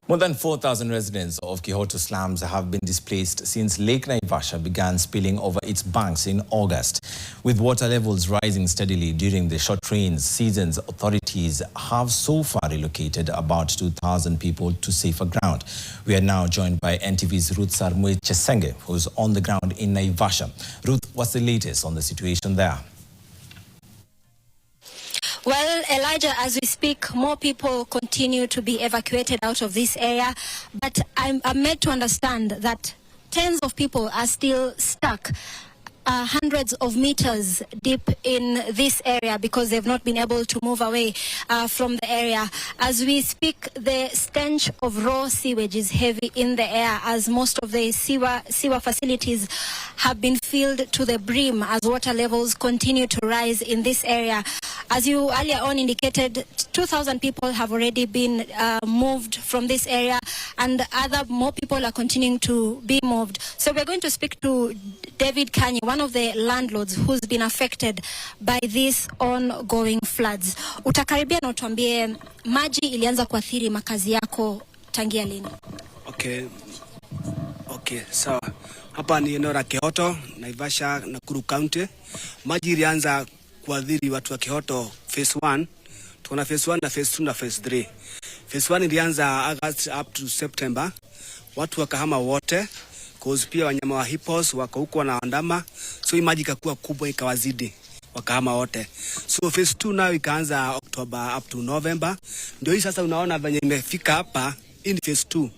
More than 4,000 residents of Kihoto slums have been displaced since Lake Naivasha began spilling over its banks in August. With water levels rising steadily during the short rain seasons, authorities have so far relocated about 2,000 people to safer ground. We are now joined by NTV's Ruth Sarmwe Chesenge, who's on the ground in Naivasha. Ruth, what's the latest on the situation there? Well, Elijah, as we speak, more people continue to be evacuated out of this area, but I'm made to understand that tens of people are still stuck hundreds of meters deep in this area because they've not been able to move away from the area. As we speak, the stench of raw sewage is heavy in the air as most of the sewer facilities have been filled to the brim as water levels continue to rise in this area. As you earlier on indicated, 2,000 people have already been moved from this area, and more people are continuing to be moved. So we're going to speak to David Kanye, one of the landlords who's been affected by these ongoing floods. Utakaribia na utuambie maji ilianza kuathiri makazi yako tangia lini? Okay, sawa. Hapa ni eneo la Kihoto, Naivasha, Nakuru County. Maji ilianza kuathiri watu wa Kihoto phase 1. Tuna phase 1 na phase 2 na phase 3. Phase 1 ilianza August up to September. Watu wakahama wote. Cause pia wanyama wa hippos wako huko wanaandama, so hii maji ikakuwa kubwa ikawazidi wakahama wote. So phase 2 nayo ikaanza October up to November. Ndio hii sasa unaona venye imefika hapa in phase 2.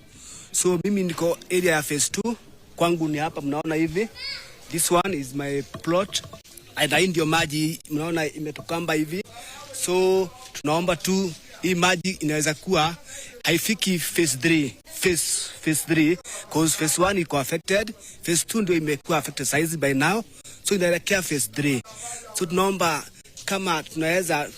So mimi niko area ya phase 2, kwangu ni hapa mnaona hivi. This one is my plot. Aidha ndio maji mnaona imetokamba hivi. So tunaomba tu hii maji inaweza kuwa haifiki phase 3. Phase 3 cause phase 1 iko affected, phase 2 ndio imekuwa affected size by now, so inaelekea phase 3. So tunaomba kama tunaweza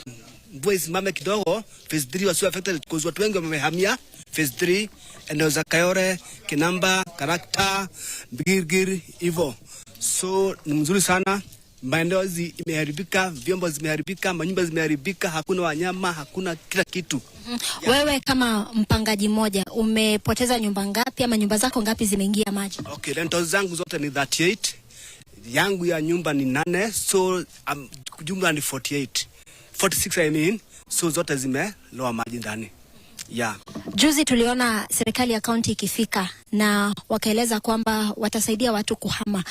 mvua isimame kidogo, phase 3 wasiwe affected cause watu wengi wamehamia phase 3, eneo za Kayore, Kinamba, Karakta, Bigirgir hivyo. So ni mzuri sana. Maeneo imeharibika, vyombo zimeharibika, manyumba zimeharibika, hakuna wanyama, hakuna kila kitu. Wewe kama mpangaji mmoja umepoteza nyumba ngapi ama nyumba zako ngapi zimeingia maji? Okay, rentals zangu zote ni 38. Yangu ya nyumba ni 8, so jumla ni 48. 46 I mean, so zote zimeloa maji ndani. Yeah. Juzi tuliona serikali ya kaunti ikifika na wakaeleza kwamba watasaidia watu kuhama.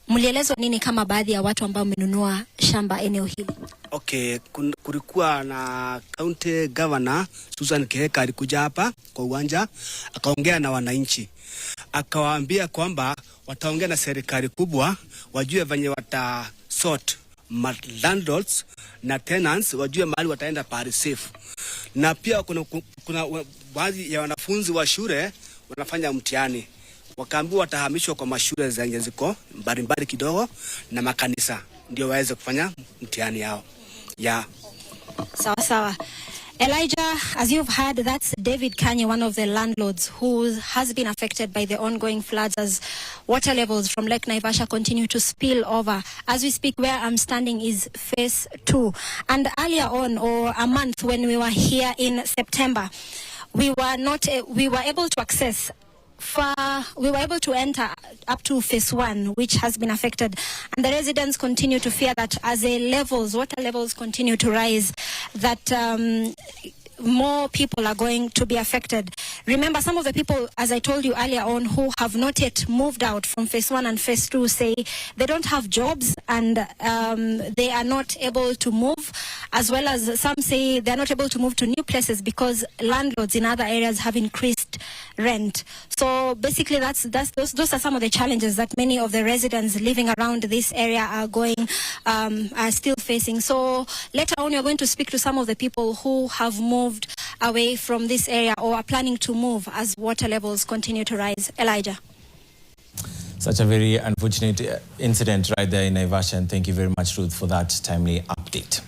Mlielezwa nini kama baadhi ya watu ambao wamenunua shamba eneo hili? Okay, kulikuwa na county governor Susan Kiheka alikuja hapa kwa uwanja akaongea na wananchi. Akawaambia kwamba wataongea na serikali kubwa wajue venye watasort landlords na tenants, wajue mahali wataenda pahali safe. Na pia kuna baadhi ya wanafunzi wa shule wanafanya mtihani. Wakaambiwa watahamishwa kwa mashule zenye ziko mbalimbali kidogo na makanisa ndio waweze kufanya mtihani yao. Yeah. Sawa. Elijah, as you've heard, that's David Kanye, one of the landlords who has been affected by the ongoing floods as water levels from Lake Naivasha continue to spill over. As we speak, where I'm standing is phase 2. And earlier on, or a month when we were here in September, we were able to access we were able to enter up to phase 1, which has been affected, and the residents continue to fear that as the water levels continue to rise, that more people are going to be affected. Remember, some of the people, as I told you earlier on, who have not yet moved out from phase 1 and phase 2 say they don't have jobs and they are not able to move, as well as some say they're not able to move to new places because landlords in other areas have increased rent. So basically those are some of the challenges that many of the residents living around this area are still facing. So later on we're going to speak to some of the people who have moved away from this area or are planning to move as water levels continue to rise. Elijah. Such a very unfortunate incident right there in Naivasha, and thank you very much, Ruth, for that timely update.